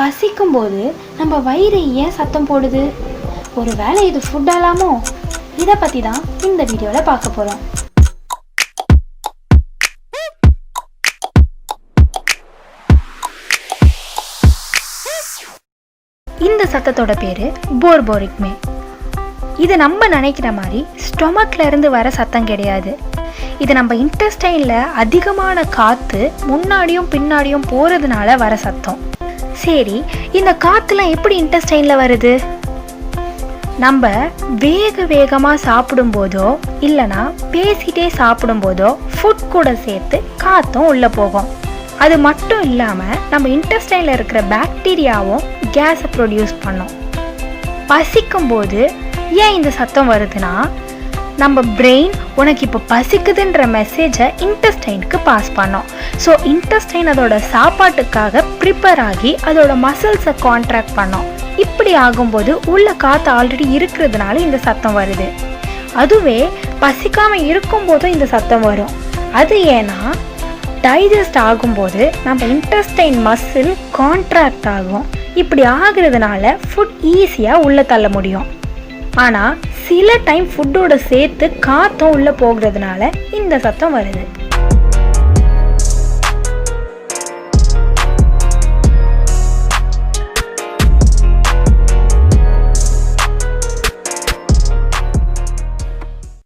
பசிக்கும்போது நம்ம வயிறு ஏன் சத்தம் போடுது? ஒரு வேளை இது ஃபுட் ஆலாமோ? இதை பற்றி தான் இந்த வீடியோவில் பார்க்க போகிறோம். இந்த சத்தத்தோட பேர் போர்போரிக்மே. இது நம்ம நினைக்கிற மாதிரி ஸ்டொமக்ல இருந்து வர சத்தம் கிடையாது. இது நம்ம இன்டெஸ்டைனில் அதிகமான காற்று முன்னாடியும் பின்னாடியும் போகிறதுனால வர சத்தம். சரி, இந்த காற்றுலாம் எப்படி இன்டெஸ்டைனில் வருது? நம்ம வேகமாக சாப்பிடும்போதோ இல்லைனா பேசிகிட்டே சாப்பிடும்போதோ ஃபுட் கூட சேர்த்து காற்றும் உள்ளே போகும். அது மட்டும் இல்லாமல் நம்ம இன்டெஸ்டைனில் இருக்கிற பாக்டீரியாவும் கேஸை ப்ரொடியூஸ் பண்ணோம். பசிக்கும்போது ஏன் இந்த சத்தம் வருதுன்னா, நம்ம பிரெயின் உனக்கு இப்போ பசிக்குதுன்ற மெசேஜை இன்டெஸ்டைனுக்கு பாஸ் பண்ணோம். ஸோ இன்டெஸ்டைன் அதோட சாப்பாட்டுக்காக ப்ரிப்பேர் ஆகி அதோட மசில்ஸை கான்ட்ராக்ட் பண்ணோம். இப்படி ஆகும்போது உள்ள காற்று ஆல்ரெடி இருக்கிறதுனால இந்த சத்தம் வருது. அதுவே பசிக்காமல் இருக்கும்போதும் இந்த சத்தம் வரும். அது ஏன்னா டைஜஸ்ட் ஆகும்போது நம்ம இன்டெஸ்டைன் மசில் கான்ட்ராக்ட் ஆகும். இப்படி ஆகுறதுனால ஃபுட் ஈஸியாக உள்ளே தள்ள முடியும். ஆனால் சில டைம் ஃபுட்டோட சேர்த்து காற்றும் உள்ளே போகிறதுனால இந்த சத்தம் வருது.